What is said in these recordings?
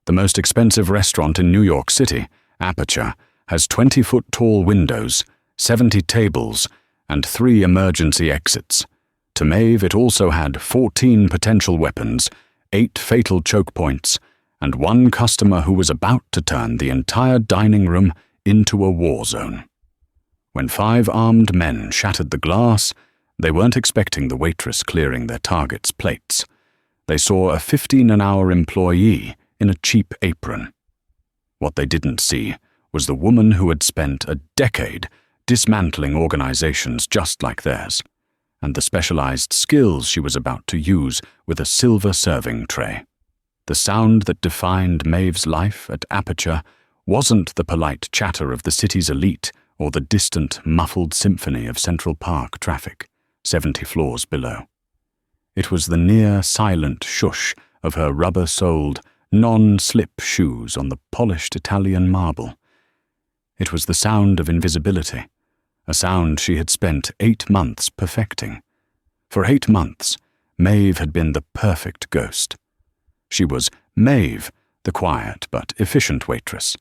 The most expensive restaurant in New York City, Aperture, has 20-foot-tall windows, 70 tables, and 3 emergency exits. To Maeve, it also had 14 potential weapons, 8 fatal choke points, and 1 customer who was about to turn the entire dining room into a war zone. When 5 armed men shattered the glass, they weren't expecting the waitress clearing their target's plates. They saw a 15-an-hour employee in a cheap apron. What they didn't see was the woman who had spent a decade dismantling organizations just like theirs, and the specialized skills she was about to use with a silver serving tray. The sound that defined Maeve's life at Aperture wasn't the polite chatter of the city's elite or the distant, muffled symphony of Central Park traffic, 70 floors below. It was the near-silent shush of her rubber-soled, non-slip shoes on the polished Italian marble. It was the sound of invisibility, a sound she had spent 8 months perfecting. For 8 months, Maeve had been the perfect ghost. She was Maeve, the quiet but efficient waitress.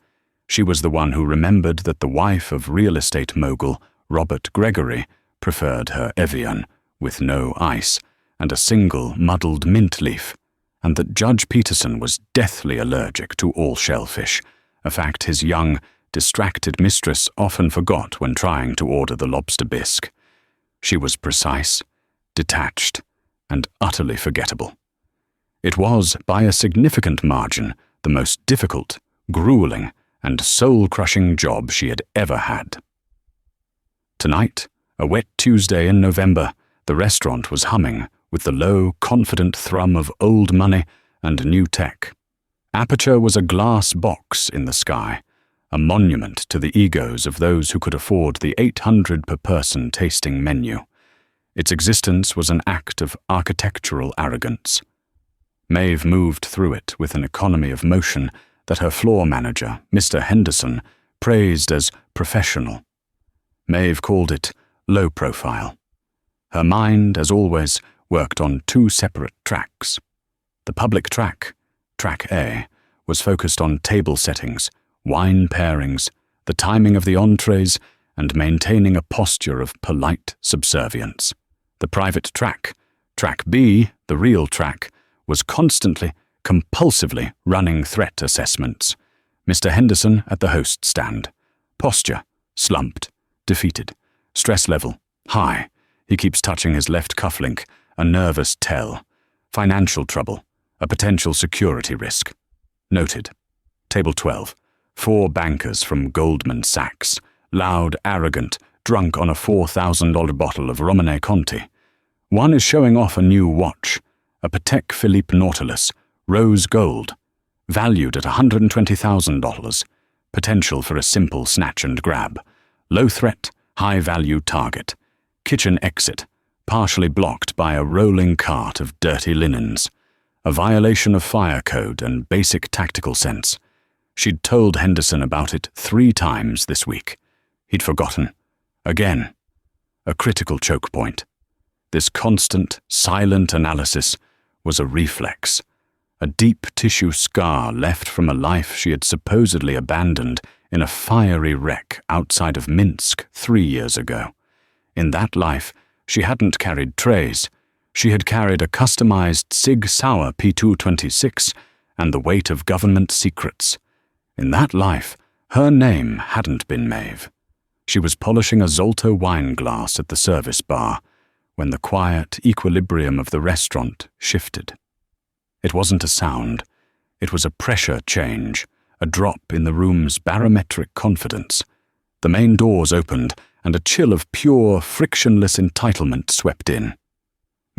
She was the one who remembered that the wife of real estate mogul Robert Gregory preferred her Evian with no ice and a single muddled mint leaf, and that Judge Peterson was deathly allergic to all shellfish, a fact his young, distracted mistress often forgot when trying to order the lobster bisque. She was precise, detached, and utterly forgettable. It was, by a significant margin, the most difficult, grueling, and soul-crushing job she had ever had. Tonight, a wet Tuesday in November, the restaurant was humming with the low, confident thrum of old money and new tech. Aperture was a glass box in the sky, a monument to the egos of those who could afford the $800 per person tasting menu. Its existence was an act of architectural arrogance. Maeve moved through it with an economy of motion that her floor manager, Mr. Henderson, praised as professional. Maeve called it low profile. Her mind, as always, worked on 2 separate tracks. The public track, Track A, was focused on table settings, wine pairings, the timing of the entrees, and maintaining a posture of polite subservience. The private track, Track B, the real track, was constantly, compulsively running threat assessments. Mr. Henderson at the host stand. Posture, slumped, defeated. Stress level, high. He keeps touching his left cufflink, a nervous tell. Financial trouble, a potential security risk. Noted. Table 12. 4 bankers from Goldman Sachs. Loud, arrogant, drunk on a $4,000 bottle of Romane Conti. One is showing off a new watch, a Patek Philippe Nautilus, rose gold, valued at $120,000. Potential for a simple snatch and grab. Low threat, high value target. Kitchen exit, partially blocked by a rolling cart of dirty linens. A violation of fire code and basic tactical sense. She'd told Henderson about it 3 times this week. He'd forgotten. Again. A critical choke point. This constant, silent analysis was a reflex. A deep tissue scar left from a life she had supposedly abandoned in a fiery wreck outside of Minsk 3 years ago. In that life, she hadn't carried trays. She had carried a customized Sig Sauer P226 and the weight of government secrets. In that life, her name hadn't been Maeve. She was polishing a Zolto wine glass at the service bar when the quiet equilibrium of the restaurant shifted. It wasn't a sound. It was a pressure change, a drop in the room's barometric confidence. The main doors opened, and a chill of pure, frictionless entitlement swept in.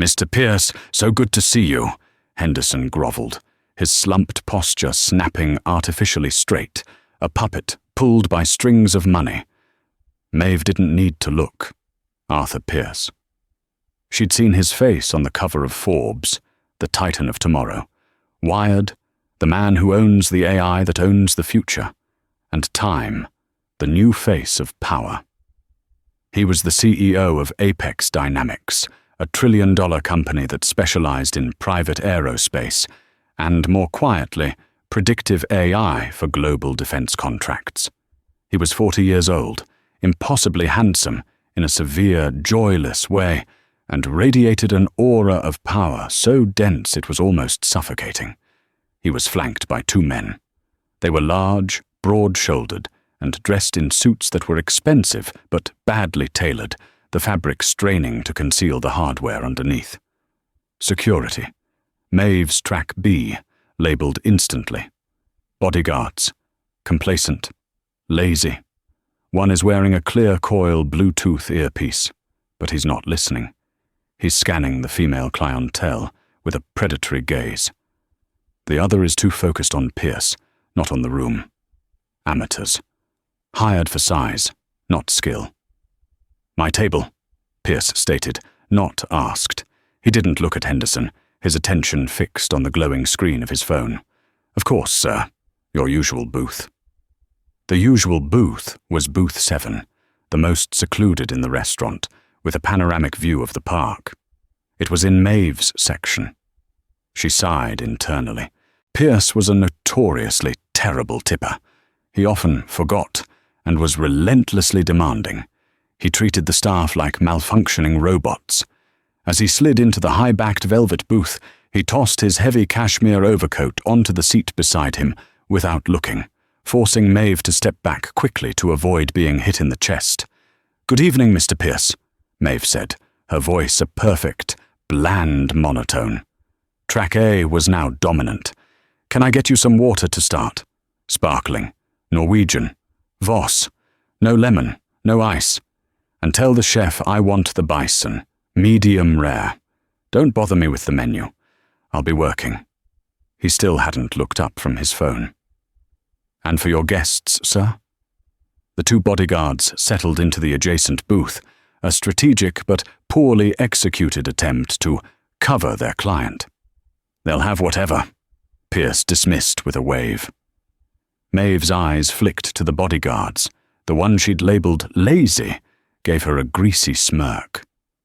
"Mr. Pierce, so good to see you," Henderson groveled, his slumped posture snapping artificially straight, a puppet pulled by strings of money. Maeve didn't need to look. Arthur Pierce. She'd seen his face on the cover of Forbes, the titan of tomorrow. Wired, the man who owns the AI that owns the future. And Time, the new face of power. He was the CEO of Apex Dynamics, a $1 trillion company that specialized in private aerospace, and more quietly, predictive AI for global defense contracts. He was 40 years old, impossibly handsome in a severe, joyless way, and radiated an aura of power so dense it was almost suffocating. He was flanked by two men. They were large, broad-shouldered, and dressed in suits that were expensive but badly tailored, the fabric straining to conceal the hardware underneath. Security. Maeve's Track B, labeled instantly. Bodyguards. Complacent. Lazy. One is wearing a clear coil Bluetooth earpiece, but he's not listening. He's scanning the female clientele with a predatory gaze. The other is too focused on Pierce, not on the room. Amateurs. Hired for size, not skill. "My table," Pierce stated, not asked. He didn't look at Henderson, his attention fixed on the glowing screen of his phone. "Of course, sir. Your usual booth." The usual booth was booth 7, the most secluded in the restaurant, with a panoramic view of the park. It was in Maeve's section. She sighed internally. Pierce was a notoriously terrible tipper. He often forgot and was relentlessly demanding. He treated the staff like malfunctioning robots. As he slid into the high-backed velvet booth, he tossed his heavy cashmere overcoat onto the seat beside him without looking, forcing Maeve to step back quickly to avoid being hit in the chest. "Good evening, Mr. Pierce," Maeve said, her voice a perfect, bland monotone. Track A was now dominant. "Can I get you some water to start? Sparkling. Norwegian. Voss. No lemon. No ice. And tell the chef I want the bison. Medium rare. Don't bother me with the menu. I'll be working." He still hadn't looked up from his phone. "And for your guests, sir?" The two bodyguards settled into the adjacent booth, a strategic but poorly executed attempt to cover their client. "They'll have whatever," Pierce dismissed with a wave. Maeve's eyes flicked to the bodyguards. The one she'd labeled lazy gave her a greasy smirk.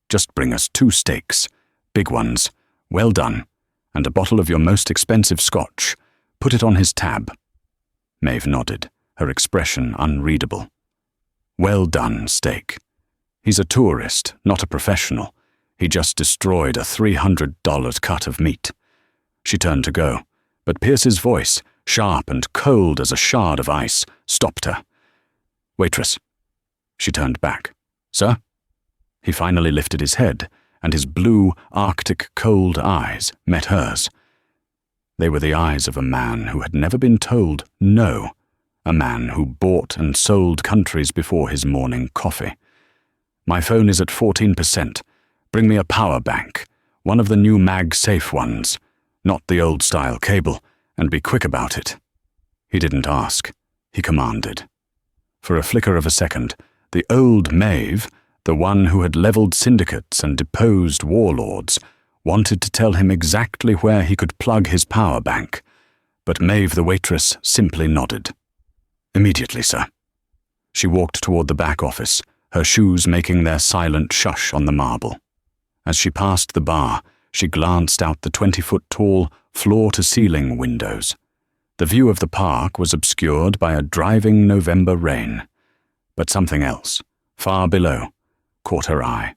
"Just bring us 2 steaks, big ones, well done, and a bottle of your most expensive scotch. Put it on his tab." Maeve nodded, her expression unreadable. "Well done, steak. He's a tourist, not a professional. He just destroyed a $300 cut of meat." She turned to go, but Pierce's voice, sharp and cold as a shard of ice, stopped her. "Waitress." She turned back. "Sir?" He finally lifted his head, and his blue, Arctic cold eyes met hers. They were the eyes of a man who had never been told no, a man who bought and sold countries before his morning coffee. "My phone is at 14%. Bring me a power bank, one of the new MagSafe ones, not the old-style cable, and be quick about it." He didn't ask. He commanded. For a flicker of a second, the old Maeve, the one who had leveled syndicates and deposed warlords, wanted to tell him exactly where he could plug his power bank, but Maeve the waitress simply nodded. "Immediately, sir." She walked toward the back office, her shoes making their silent shush on the marble. As she passed the bar, she glanced out the 20-foot-tall, floor-to-ceiling windows. The view of the park was obscured by a driving November rain, but something else, far below, caught her eye.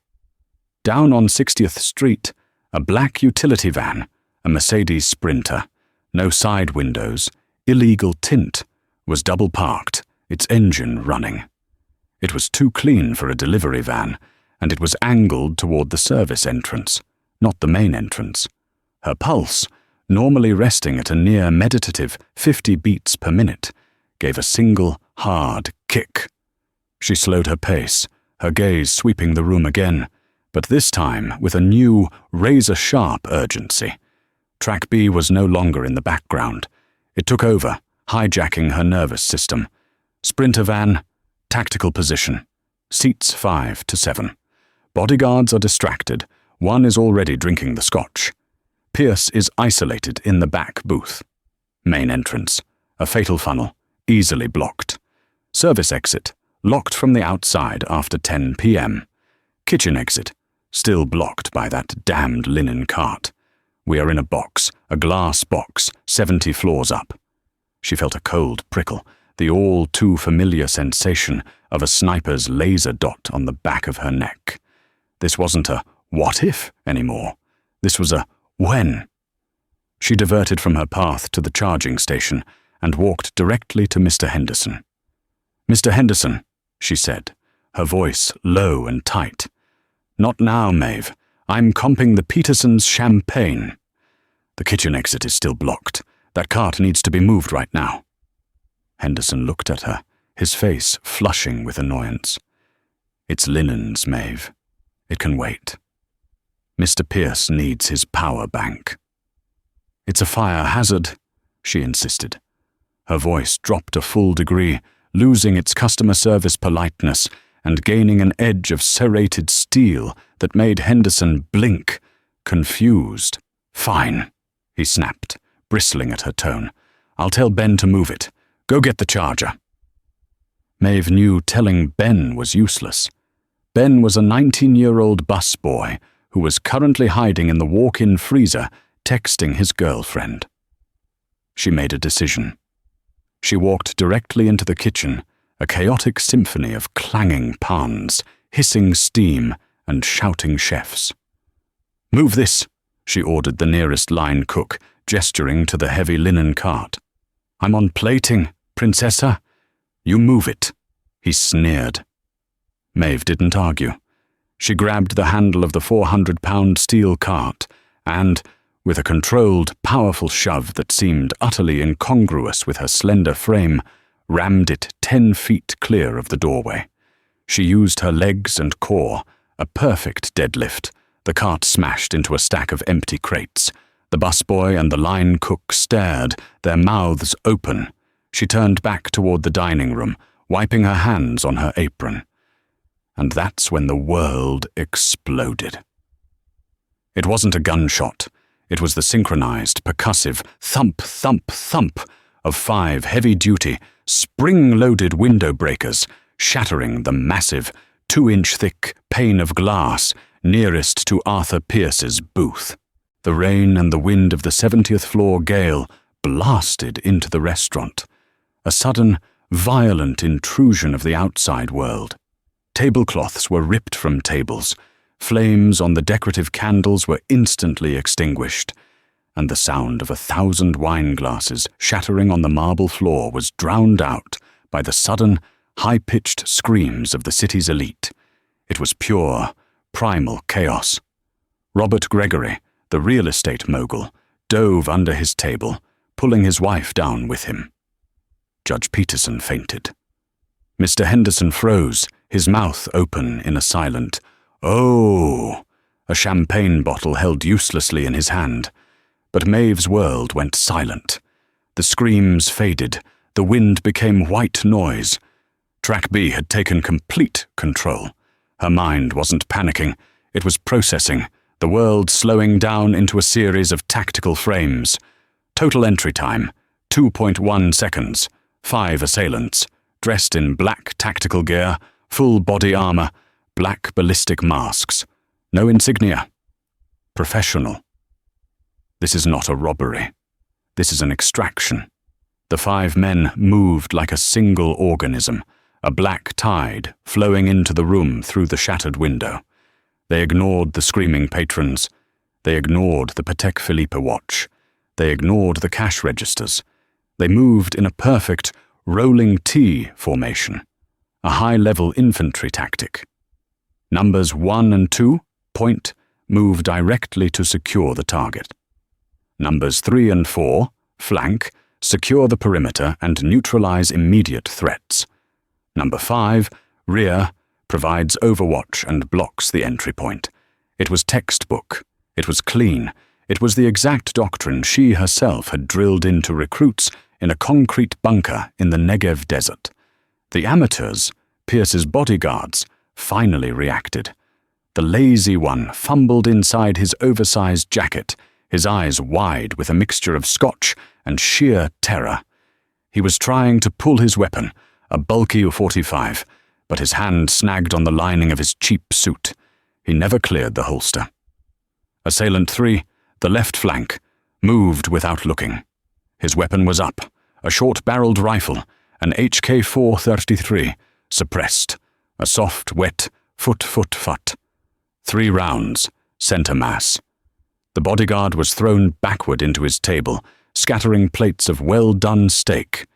Down on 60th Street, a black utility van, a Mercedes Sprinter, no side windows, illegal tint, was double-parked, its engine running. It was too clean for a delivery van, and it was angled toward the service entrance, not the main entrance. Her pulse, normally resting at a near meditative 50 beats per minute, gave a single, hard kick. She slowed her pace, her gaze sweeping the room again, but this time with a new, razor-sharp urgency. Track B was no longer in the background. It took over, hijacking her nervous system. Sprinter van, tactical position. Seats 5 to 7. Bodyguards are distracted. One is already drinking the scotch. Pierce is isolated in the back booth. Main entrance, a fatal funnel, easily blocked. Service exit, locked from the outside after 10 p.m. Kitchen exit, still blocked by that damned linen cart. We are in a box, a glass box, 70 floors up. She felt a cold prickle, the all-too-familiar sensation of a sniper's laser dot on the back of her neck. This wasn't a "what if" anymore. This was a "when." She diverted from her path to the charging station and walked directly to Mr. Henderson. "Mr. Henderson," she said, her voice low and tight. "Not now, Maeve. I'm comping the Petersons' champagne. The kitchen exit is still blocked. That cart needs to be moved right now." Henderson looked at her, his face flushing with annoyance. "It's linens, Maeve. It can wait. Mr. Pierce needs his power bank." "It's a fire hazard," she insisted. Her voice dropped a full degree, losing its customer service politeness and gaining an edge of serrated steel that made Henderson blink, confused. "Fine," he snapped, bristling at her tone. "I'll tell Ben to move it. Go get the charger." Maeve knew telling Ben was useless. Ben was a 19-year-old busboy who was currently hiding in the walk-in freezer, texting his girlfriend. She made a decision. She walked directly into the kitchen, a chaotic symphony of clanging pans, hissing steam, and shouting chefs. "Move this," she ordered the nearest line cook, gesturing to the heavy linen cart. "I'm on plating, Princessa." "You move it," he sneered. Maeve didn't argue. She grabbed the handle of the 400-pound steel cart and, with a controlled, powerful shove that seemed utterly incongruous with her slender frame, rammed it 10 feet clear of the doorway. She used her legs and core, a perfect deadlift. The cart smashed into a stack of empty crates. The busboy and the line cook stared, their mouths open. She turned back toward the dining room, wiping her hands on her apron. And that's when the world exploded. It wasn't a gunshot. It was the synchronized, percussive thump, thump, thump of 5 heavy-duty, spring-loaded window breakers, shattering the massive, 2-inch-thick pane of glass nearest to Arthur Pierce's booth. The rain and the wind of the 70th floor gale blasted into the restaurant, a sudden, violent intrusion of the outside world. Tablecloths were ripped from tables, flames on the decorative candles were instantly extinguished, and the sound of 1,000 wine glasses shattering on the marble floor was drowned out by the sudden, high-pitched screams of the city's elite. It was pure, primal chaos. Robert Gregory, the real estate mogul, dove under his table, pulling his wife down with him. Judge Peterson fainted. Mr. Henderson froze, his mouth open in a silent, "Oh," a champagne bottle held uselessly in his hand. But Maeve's world went silent. The screams faded, the wind became white noise. Track B had taken complete control. Her mind wasn't panicking, it was processing, the world slowing down into a series of tactical frames. Total entry time, 2.1 seconds, 5 assailants, dressed in black tactical gear, full body armor, black ballistic masks. No insignia. Professional. This is not a robbery. This is an extraction. The 5 men moved like a single organism, a black tide flowing into the room through the shattered window. They ignored the screaming patrons. They ignored the Patek Philippe watch. They ignored the cash registers. They moved in a perfect rolling T formation, a high-level infantry tactic. Numbers 1 and 2, point, move directly to secure the target. Numbers 3 and 4, flank, secure the perimeter and neutralize immediate threats. Number 5, rear, provides overwatch and blocks the entry point. It was textbook. It was clean. It was the exact doctrine she herself had drilled into recruits in a concrete bunker in the Negev desert. The amateurs, Pierce's bodyguards, finally reacted. The lazy one fumbled inside his oversized jacket, his eyes wide with a mixture of scotch and sheer terror. He was trying to pull his weapon, a bulky .45, but his hand snagged on the lining of his cheap suit. He never cleared the holster. Assailant 3, the left flank, moved without looking. His weapon was up, a short-barreled rifle, an HK-433, suppressed, a soft, wet, fut. 3 rounds, center mass. The bodyguard was thrown backward into his table, scattering plates of well-done steak.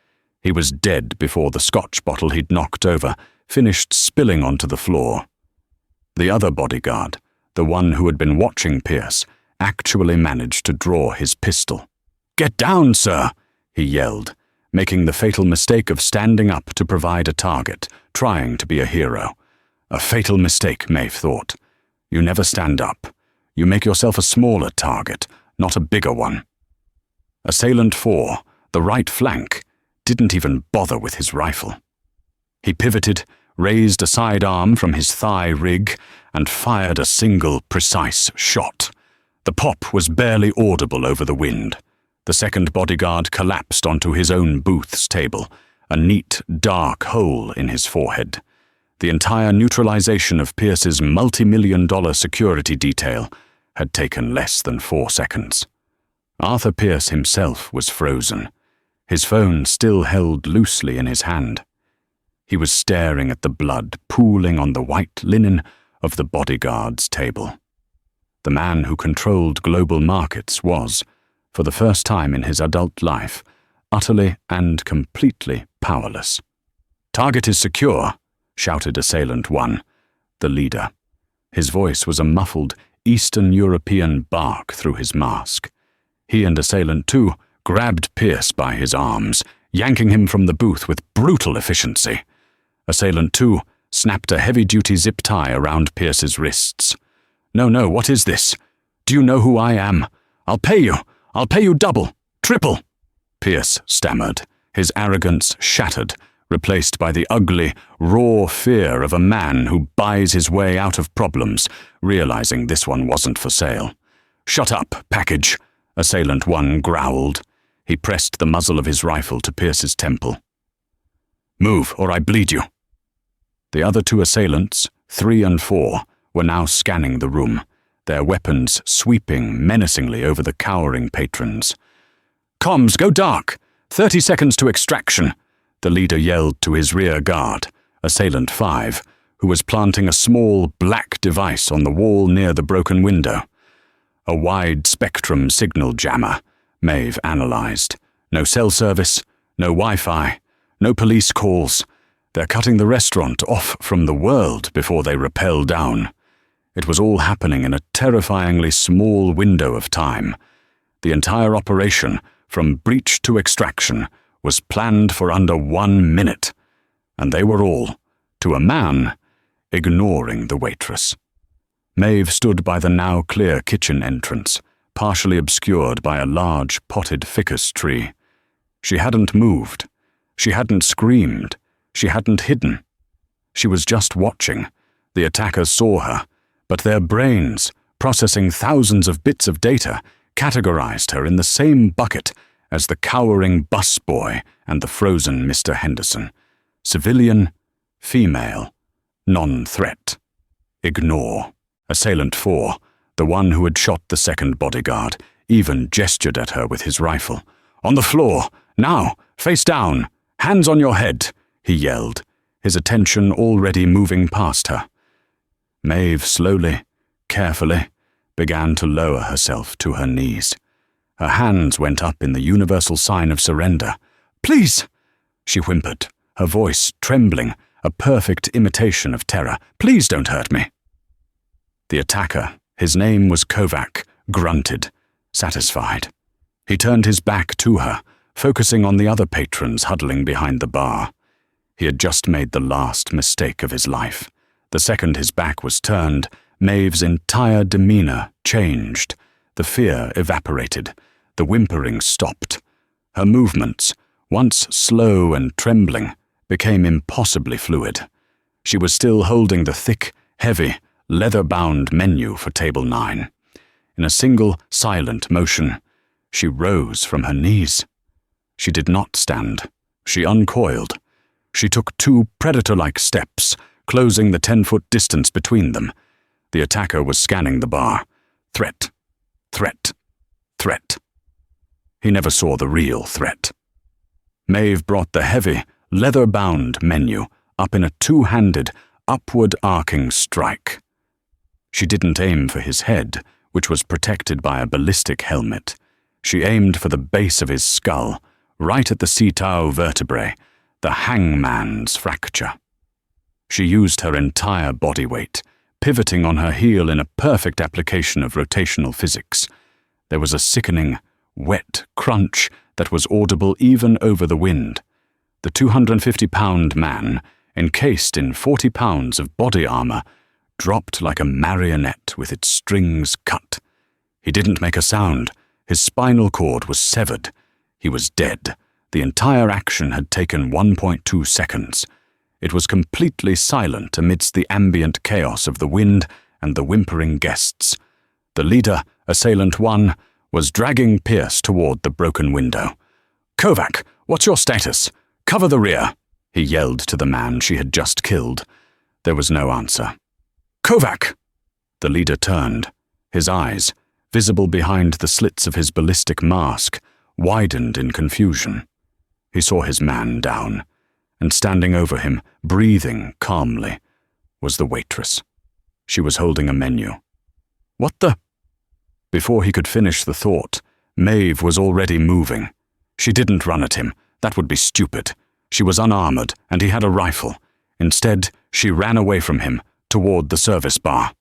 He was dead before the scotch bottle he'd knocked over finished spilling onto the floor. The other bodyguard, the one who had been watching Pierce, actually managed to draw his pistol. "Get down, sir!" he yelled, making the fatal mistake of standing up to provide a target, trying to be a hero. A fatal mistake, Maeve thought. You never stand up. You make yourself a smaller target, not a bigger one. Assailant 4, the right flank, didn't even bother with his rifle. He pivoted, raised a sidearm from his thigh rig, and fired a single, precise shot. The pop was barely audible over the wind. The second bodyguard collapsed onto his own booth's table, a neat, dark hole in his forehead. The entire neutralization of Pierce's multi-million-dollar security detail had taken less than 4 seconds. Arthur Pierce himself was frozen, his phone still held loosely in his hand. He was staring at the blood pooling on the white linen of the bodyguard's table. The man who controlled global markets was, for the first time in his adult life, utterly and completely powerless. "Target is secure," shouted Assailant 1, the leader. His voice was a muffled Eastern European bark through his mask. He and Assailant 2 grabbed Pierce by his arms, yanking him from the booth with brutal efficiency. Assailant 2 snapped a heavy-duty zip tie around Pierce's wrists. No, what is this? Do you know who I am? I'll pay you double, triple," Pierce stammered, his arrogance shattered, replaced by the ugly, raw fear of a man who buys his way out of problems, realizing this one wasn't for sale. "Shut up, package," Assailant 1 growled. He pressed the muzzle of his rifle to Pierce's temple. "Move, or I bleed you." The other 2 assailants, 3 and 4, were now scanning the room, their weapons sweeping menacingly over the cowering patrons. "Comms, go dark! 30 seconds to extraction," the leader yelled to his rear guard, Assailant 5, who was planting a small black device on the wall near the broken window. A wide-spectrum signal jammer, Maeve analyzed. No cell service, no Wi-Fi, no police calls. They're cutting the restaurant off from the world before they rappel down. It was all happening in a terrifyingly small window of time. The entire operation, from breach to extraction, was planned for under 1 minute, and they were all, to a man, ignoring the waitress. Maeve stood by the now clear kitchen entrance, partially obscured by a large potted ficus tree. She hadn't moved. She hadn't screamed. She hadn't hidden. She was just watching. The attackers saw her, but their brains, processing thousands of bits of data, categorized her in the same bucket as the cowering busboy and the frozen Mr. Henderson. Civilian, female, non-threat. Ignore. Assailant 4, the one who had shot the second bodyguard, even gestured at her with his rifle. "On the floor! Now! Face down! Hands on your head!" he yelled, his attention already moving past her. Maeve slowly, carefully, began to lower herself to her knees. Her hands went up in the universal sign of surrender. "Please!" she whimpered, her voice trembling, a perfect imitation of terror. "Please don't hurt me." The attacker, his name was Kovac, grunted, satisfied. He turned his back to her, focusing on the other patrons huddling behind the bar. He had just made the last mistake of his life. The second his back was turned, Maeve's entire demeanor changed. The fear evaporated. The whimpering stopped. Her movements, once slow and trembling, became impossibly fluid. She was still holding the thick, heavy, leather-bound menu for Table 9. In a single, silent motion, she rose from her knees. She did not stand. She uncoiled. She took 2 predator-like steps, closing the 10-foot distance between them. The attacker was scanning the bar. Threat. Threat. Threat. He never saw the real threat. Maeve brought the heavy, leather-bound menu up in a two-handed, upward-arcing strike. She didn't aim for his head, which was protected by a ballistic helmet. She aimed for the base of his skull, right at the C-tau vertebrae, the hangman's fracture. She used her entire body weight, pivoting on her heel in a perfect application of rotational physics. There was a sickening, wet crunch that was audible even over the wind. The 250-pound man, encased in 40 pounds of body armor, dropped like a marionette with its strings cut. He didn't make a sound. His spinal cord was severed. He was dead. The entire action had taken 1.2 seconds. It was completely silent amidst the ambient chaos of the wind and the whimpering guests. The leader, Assailant 1, was dragging Pierce toward the broken window. "Kovac, what's your status? Cover the rear," he yelled to the man she had just killed. There was no answer. "Kovac!" The leader turned. His eyes, visible behind the slits of his ballistic mask, widened in confusion. He saw his man down, and standing over him, breathing calmly, was the waitress. She was holding a menu. "What the—" Before he could finish the thought, Maeve was already moving. She didn't run at him. That would be stupid. She was unarmored, and he had a rifle. Instead, she ran away from him, toward the service bar.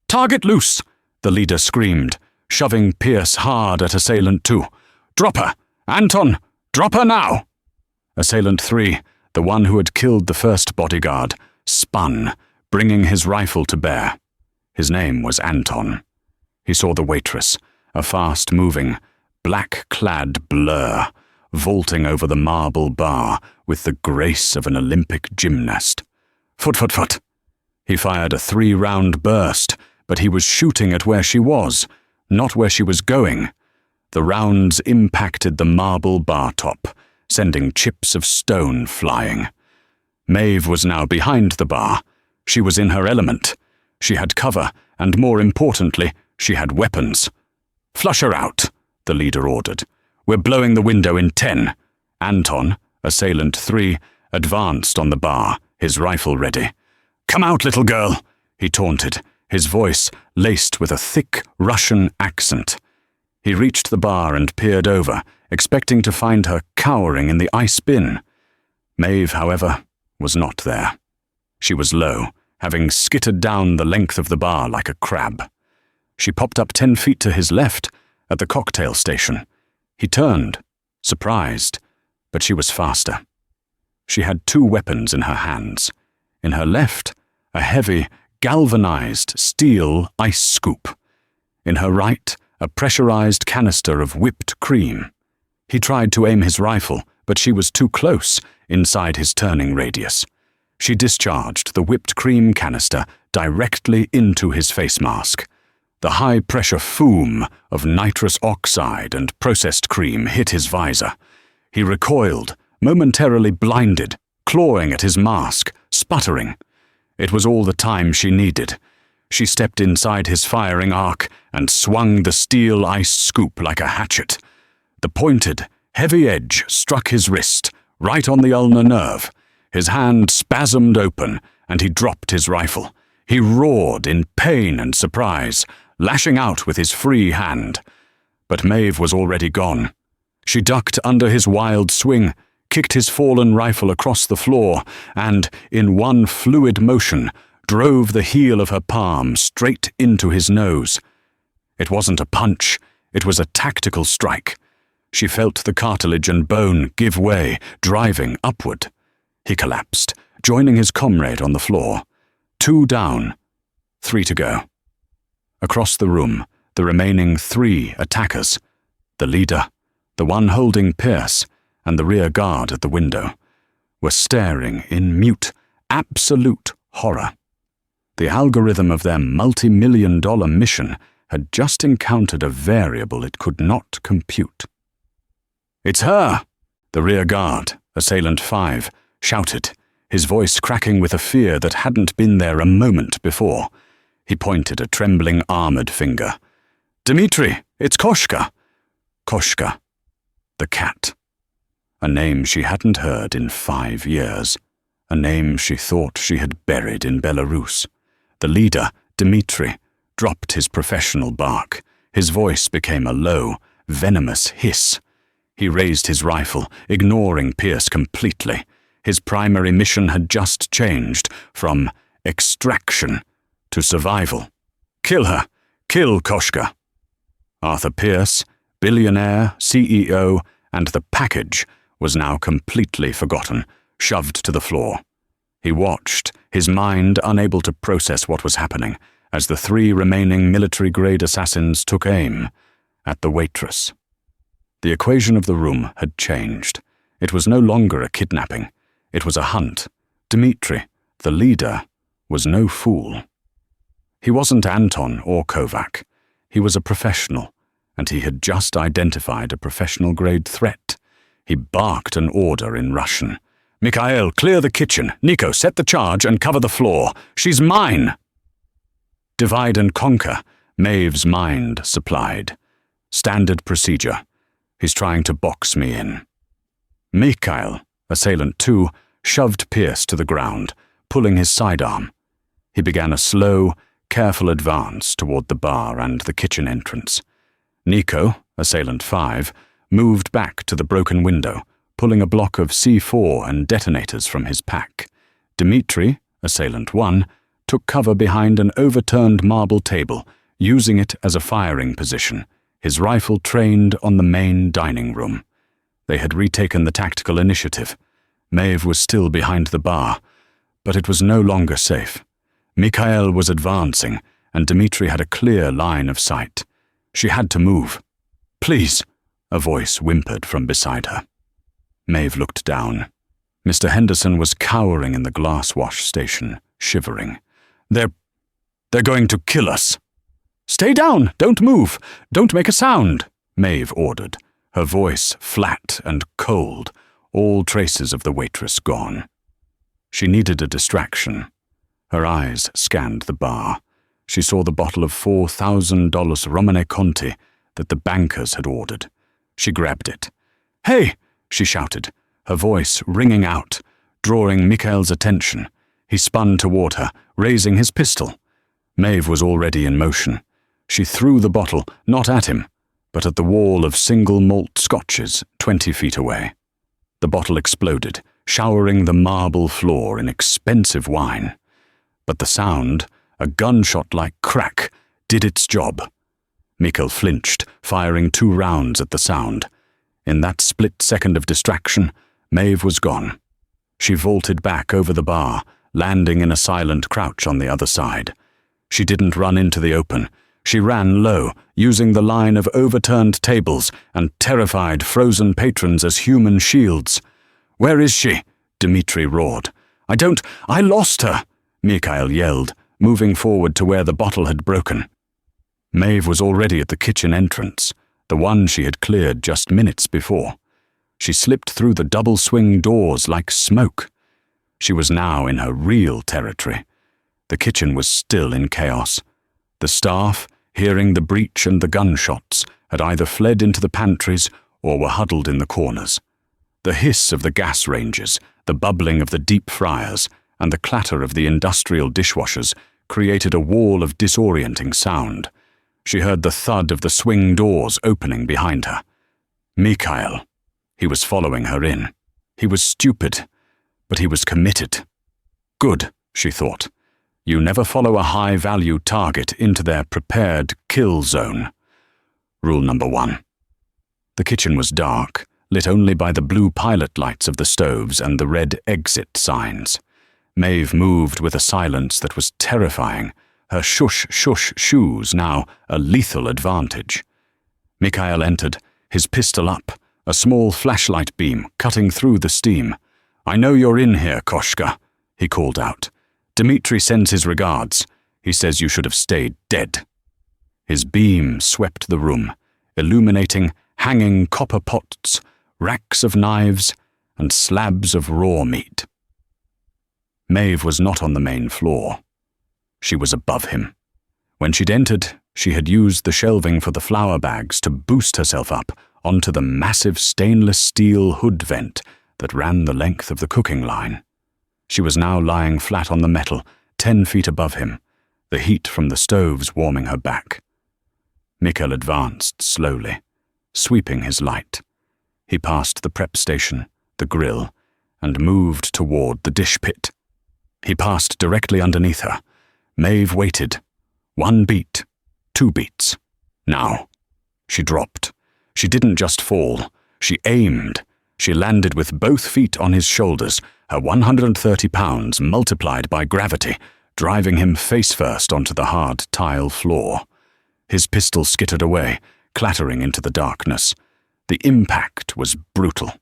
"Target loose!" the leader screamed, shoving Pierce hard at Assailant 2. "Drop her! Anton, drop her now!" Assailant 3, the one who had killed the first bodyguard, spun, bringing his rifle to bear. His name was Anton. He saw the waitress, a fast-moving, black-clad blur, vaulting over the marble bar with the grace of an Olympic gymnast. "Foot, foot, foot!" He fired a 3-round burst, but he was shooting at where she was, not where she was going. The rounds impacted the marble bar top, sending chips of stone flying. Maeve was now behind the bar. She was in her element. She had cover, and more importantly, she had weapons. "Flush her out," the leader ordered. "We're blowing the window in 10. Anton, Assailant 3, advanced on the bar, his rifle ready. "Come out, little girl," he taunted, his voice laced with a thick Russian accent. He reached the bar and peered over, expecting to find her cowering in the ice bin. Maeve, however, was not there. She was low, having skittered down the length of the bar like a crab. She popped up 10 feet to his left, at the cocktail station. He turned, surprised, but she was faster. She had 2 weapons in her hands. In her left, a heavy, galvanized steel ice scoop. In her right, a pressurized canister of whipped cream. He tried to aim his rifle, but she was too close, inside his turning radius. She discharged the whipped cream canister directly into his face mask. The high-pressure fume of nitrous oxide and processed cream hit his visor. He recoiled, momentarily blinded, clawing at his mask, sputtering. It was all the time she needed. She stepped inside his firing arc and swung the steel ice scoop like a hatchet. The pointed, heavy edge struck his wrist, right on the ulnar nerve. His hand spasmed open, and he dropped his rifle. He roared in pain and surprise, lashing out with his free hand. But Maeve was already gone. She ducked under his wild swing, kicked his fallen rifle across the floor, and, in one fluid motion, drove the heel of her palm straight into his nose. It wasn't a punch, it was a tactical strike. She felt the cartilage and bone give way, driving upward. He collapsed, joining his comrade on the floor. 2 down, 3 to go. Across the room, the remaining 3 attackers, the leader, the one holding Pierce, and the rear guard at the window, were staring in mute, absolute horror. The algorithm of their multi-million-dollar mission had just encountered a variable it could not compute. "It's her!" the rear guard, Assailant 5, shouted, his voice cracking with a fear that hadn't been there a moment before. He pointed a trembling armored finger. "Dmitri, it's Koshka!" Koshka, the cat. a name she hadn't heard in 5 years, a name she thought she had buried in Belarus. The leader, Dmitri, dropped his professional bark. His voice became a low, venomous hiss. He raised his rifle, ignoring Pierce completely. His primary mission had just changed from extraction to survival. Kill her! Kill Koshka! Arthur Pierce, billionaire, CEO, and the package was now completely forgotten, shoved to the floor. He watched, his mind unable to process what was happening, as the 3 remaining military-grade assassins took aim at the waitress. The equation of the room had changed. It was no longer a kidnapping. It was a hunt. Dmitri, the leader, was no fool. He wasn't Anton or Kovac. He was a professional, and he had just identified a professional-grade threat. He barked an order in Russian. "Mikhail, clear the kitchen. Nico, set the charge and cover the floor. She's mine!" Divide and conquer, Maeve's mind supplied. Standard procedure. He's trying to box me in. Mikhail, assailant 2, shoved Pierce to the ground, pulling his sidearm. He began a slow, careful advance toward the bar and the kitchen entrance. Nico, assailant 5, moved back to the broken window, pulling a block of C4 and detonators from his pack. Dmitri, assailant 1, took cover behind an overturned marble table, using it as a firing position, his rifle trained on the main dining room. They had retaken the tactical initiative. Maeve was still behind the bar, but it was no longer safe. Mikhail was advancing, and Dmitri had a clear line of sight. She had to move. "Please," a voice whimpered from beside her. Maeve looked down. Mr. Henderson was cowering in the glass wash station, shivering. They're going to kill us." "Stay down! Don't move! Don't make a sound!" Maeve ordered, her voice flat and cold, all traces of the waitress gone. She needed a distraction. Her eyes scanned the bar. She saw the bottle of $4,000 Romane Conti that the bankers had ordered. She grabbed it. "Hey!" she shouted, her voice ringing out, drawing Mikhail's attention. He spun toward her, raising his pistol. Maeve was already in motion. She threw the bottle, not at him, but at the wall of single malt scotches 20 feet away. The bottle exploded, showering the marble floor in expensive wine. But the sound, a gunshot-like crack, did its job. Mikhail flinched, firing 2 rounds at the sound. In that split second of distraction, Maeve was gone. She vaulted back over the bar, landing in a silent crouch on the other side. She didn't run into the open. She ran low, using the line of overturned tables and terrified frozen patrons as human shields. "Where is she?" Dmitri roared. I lost her!" Mikhail yelled, moving forward to where the bottle had broken. Maeve was already at the kitchen entrance, the one she had cleared just minutes before. She slipped through the double swing doors like smoke. She was now in her real territory. The kitchen was still in chaos. The staff, hearing the breach and the gunshots, had either fled into the pantries or were huddled in the corners. The hiss of the gas ranges, the bubbling of the deep fryers, and the clatter of the industrial dishwashers created a wall of disorienting sound. She heard the thud of the swing doors opening behind her. Mikhail. He was following her in. He was stupid, but he was committed. Good, she thought. You never follow a high-value target into their prepared kill zone. Rule number 1. The kitchen was dark, lit only by the blue pilot lights of the stoves and the red exit signs. Maeve moved with a silence that was terrifying, her shush-shush shoes now a lethal advantage. Mikhail entered, his pistol up, a small flashlight beam cutting through the steam. "I know you're in here, Koshka," he called out. "Dmitri sends his regards. He says you should have stayed dead." His beam swept the room, illuminating hanging copper pots, racks of knives, and slabs of raw meat. Maeve was not on the main floor. She was above him. When she'd entered, she had used the shelving for the flour bags to boost herself up, onto the massive stainless steel hood vent that ran the length of the cooking line. She was now lying flat on the metal, 10 feet above him, the heat from the stoves warming her back. Mikhail advanced slowly, sweeping his light. He passed the prep station, the grill, and moved toward the dish pit. He passed directly underneath her. Maeve waited. 1 beat, 2 beats. Now. She dropped. She didn't just fall. She aimed. She landed with both feet on his shoulders, her 130 pounds multiplied by gravity, driving him face first onto the hard tile floor. His pistol skittered away, clattering into the darkness. The impact was brutal.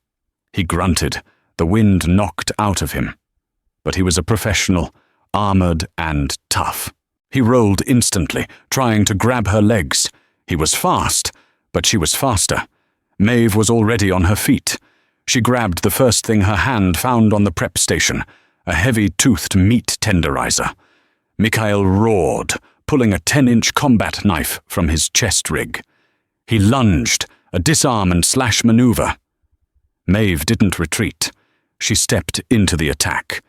He grunted, the wind knocked out of him. But he was a professional, armored and tough. He rolled instantly, trying to grab her legs. He was fast, but she was faster. Maeve was already on her feet. She grabbed the first thing her hand found on the prep station, a heavy-toothed meat tenderizer. Mikhail roared, pulling a 10-inch combat knife from his chest rig. He lunged, a disarm and slash maneuver. Maeve didn't retreat. She stepped into the attack.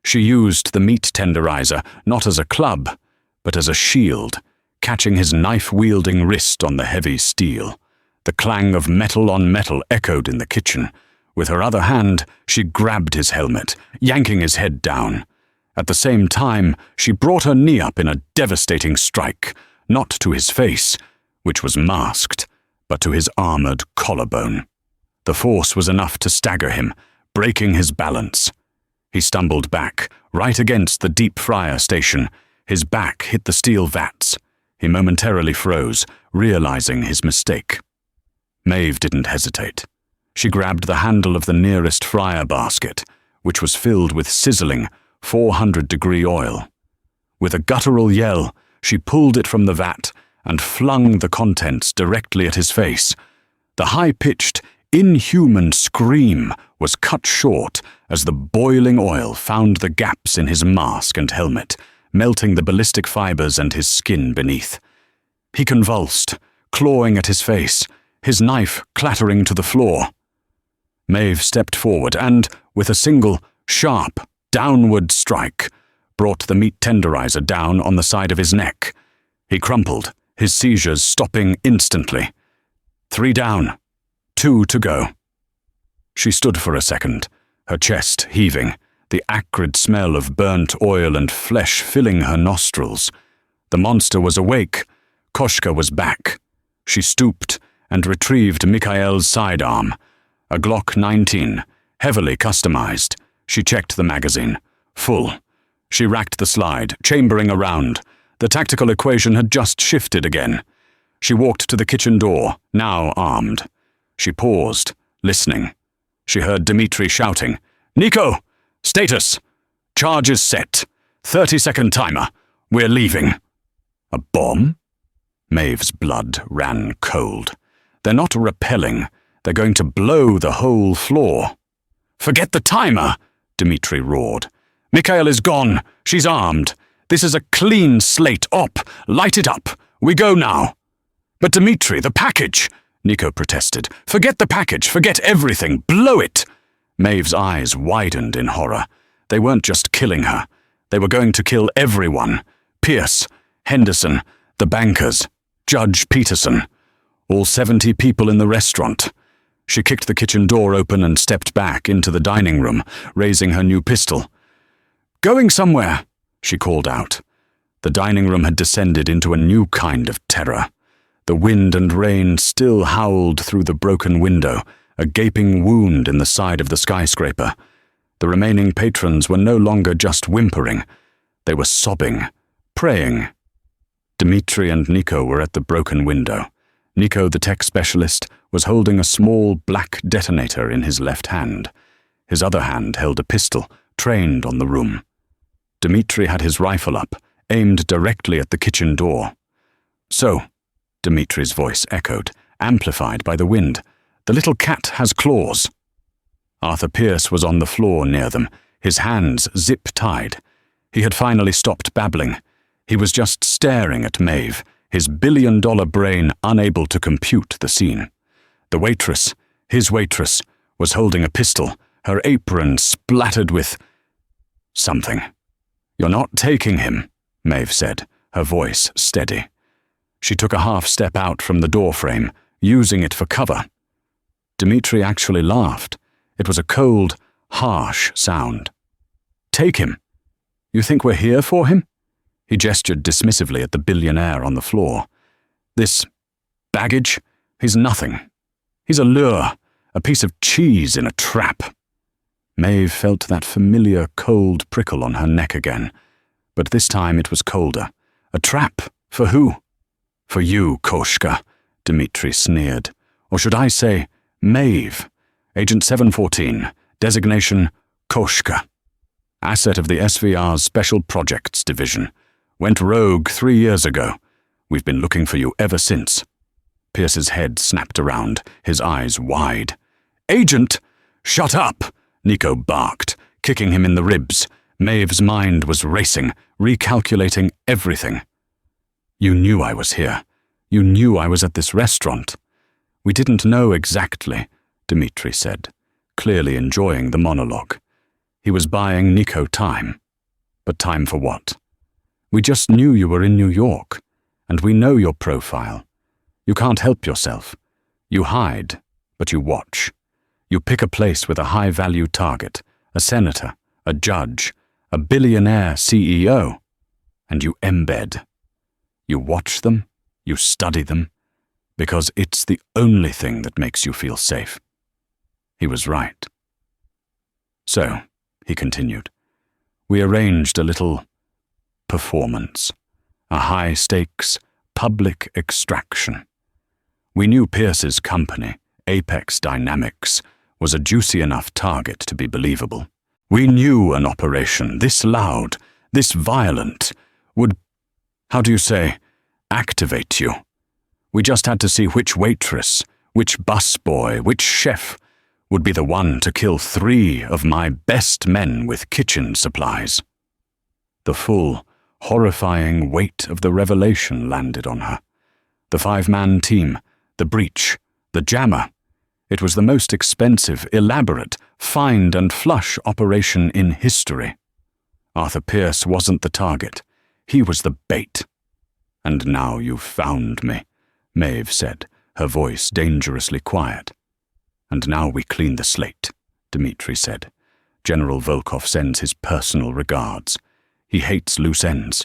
She used the meat tenderizer not as a club, but as a shield, catching his knife-wielding wrist on the heavy steel. The clang of metal on metal echoed in the kitchen. With her other hand, she grabbed his helmet, yanking his head down. At the same time, she brought her knee up in a devastating strike, not to his face, which was masked, but to his armored collarbone. The force was enough to stagger him, breaking his balance. He stumbled back, right against the deep fryer station. His back hit the steel vats. He momentarily froze, realizing his mistake. Maeve didn't hesitate. She grabbed the handle of the nearest fryer basket, which was filled with sizzling, 400-degree oil. With a guttural yell, she pulled it from the vat and flung the contents directly at his face. The high-pitched, inhuman scream was cut short as the boiling oil found the gaps in his mask and helmet, melting the ballistic fibers and his skin beneath. He convulsed, clawing at his face, his knife clattering to the floor. Maeve stepped forward and, with a single, sharp, downward strike, brought the meat tenderizer down on the side of his neck. He crumpled, his seizures stopping instantly. 3 down, 2 to go. She stood for a second, her chest heaving, the acrid smell of burnt oil and flesh filling her nostrils. The monster was awake. Koshka was back. She stooped and retrieved Mikhail's sidearm, a Glock 19, heavily customized. She checked the magazine. Full. She racked the slide, chambering around. The tactical equation had just shifted again. She walked to the kitchen door, now armed. She paused, listening. She heard Dmitri shouting, "Nico! Status! Charge is set. 30-second timer. We're leaving." A bomb? Maeve's blood ran cold. They're not repelling. They're going to blow the whole floor. "Forget the timer," Dmitri roared. "Mikhail is gone. She's armed. This is a clean slate. Op, light it up. We go now." "But Dmitri, the package," Nico protested. "Forget the package. Forget everything. Blow it." Maeve's eyes widened in horror. They weren't just killing her. They were going to kill everyone. Pierce, Henderson, the bankers, Judge Peterson, all 70 people in the restaurant. She kicked the kitchen door open and stepped back into the dining room, raising her new pistol. "Going somewhere," she called out. The dining room had descended into a new kind of terror. The wind and rain still howled through the broken window, a gaping wound in the side of the skyscraper. The remaining patrons were no longer just whimpering. They were sobbing, praying. Dmitri and Nico were at the broken window. Nico, the tech specialist, was holding a small black detonator in his left hand. His other hand held a pistol, trained on the room. Dmitri had his rifle up, aimed directly at the kitchen door. "So," Dmitri's voice echoed, amplified by the wind, "the little cat has claws." Arthur Pierce was on the floor near them, his hands zip-tied. He had finally stopped babbling. He was just staring at Maeve, his billion-dollar brain unable to compute the scene. The waitress, his waitress, was holding a pistol, her apron splattered with something. "You're not taking him," Maeve said, her voice steady. She took a half step out from the doorframe, using it for cover. Dimitri actually laughed. It was a cold, harsh sound. "Take him? You think we're here for him?" He gestured dismissively at the billionaire on the floor. "This baggage? He's nothing. He's a lure, a piece of cheese in a trap." Maeve felt that familiar cold prickle on her neck again, but this time it was colder. A trap? For who? "For you, Koshka," Dimitri sneered. "Or should I say, Maeve, Agent 714, designation Koshka. Asset of the SVR's Special Projects Division. Went rogue 3 years ago. We've been looking for you ever since." Pierce's head snapped around, his eyes wide. "Agent! Shut up!" Nico barked, kicking him in the ribs. Maeve's mind was racing, recalculating everything. "You knew I was here. You knew I was at this restaurant." "We didn't know exactly," Dimitri said, clearly enjoying the monologue. He was buying Nico time. But time for what? "We just knew you were in New York, and we know your profile. You can't help yourself. You hide, but you watch. You pick a place with a high-value target, a senator, a judge, a billionaire CEO, and you embed. You watch them, you study them, because it's the only thing that makes you feel safe." He was right. "So," he continued, "we arranged a little performance, a high-stakes, public extraction. We knew Pierce's company, Apex Dynamics, was a juicy enough target to be believable. We knew an operation this loud, this violent, would, how do you say, activate you. We just had to see which waitress, which busboy, which chef would be the one to kill 3 of my best men with kitchen supplies." The full, horrifying weight of the revelation landed on her. The 5-man team, the breach, the jammer. It was the most expensive, elaborate, find and flush operation in history. Arthur Pierce wasn't the target. He was the bait. "And now you've found me," Maeve said, her voice dangerously quiet. "And now we clean the slate," Dimitri said. "General Volkov sends his personal regards. He hates loose ends."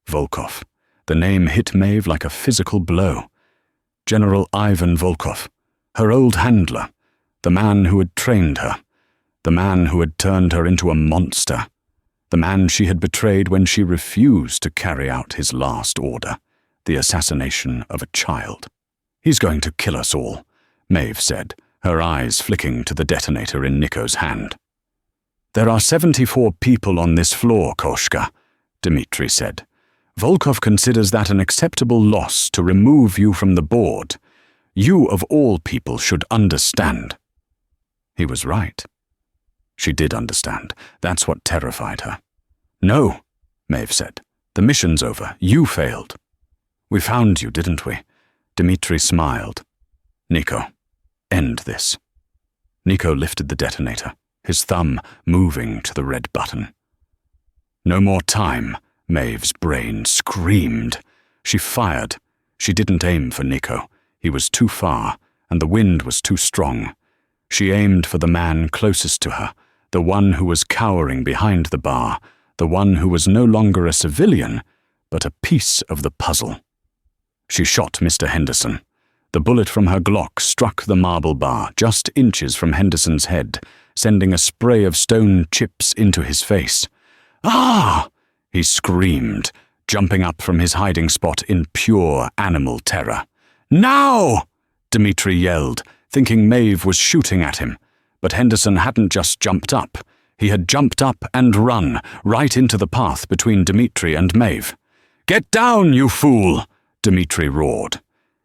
Volkov. The name hit Maeve like a physical blow. General Ivan Volkov, her old handler, the man who had trained her, the man who had turned her into a monster, the man she had betrayed when she refused to carry out his last order, the assassination of a child. "He's going to kill us all," Maeve said, her eyes flicking to the detonator in Nico's hand. "There are 74 people on this floor, Koshka," Dimitri said. "Volkov considers that an acceptable loss to remove you from the board. You, of all people, should understand." He was right. She did understand. That's what terrified her. "No," Maeve said. "The mission's over. You failed." "We found you, didn't we?" Dimitri smiled. "Nico, end this." Nico lifted the detonator, his thumb moving to the red button. "No more time," Maeve's brain screamed. She fired. She didn't aim for Nico. He was too far, and the wind was too strong. She aimed for the man closest to her, the one who was cowering behind the bar, the one who was no longer a civilian, but a piece of the puzzle. She shot Mr. Henderson. The bullet from her Glock struck the marble bar just inches from Henderson's head, sending a spray of stone chips into his face. "Ah!" he screamed, jumping up from his hiding spot in pure animal terror. "Now!" Dimitri yelled, thinking Maeve was shooting at him. But Henderson hadn't just jumped up. He had jumped up and run, right into the path between Dimitri and Maeve. "Get down, you fool!" Dimitri roared.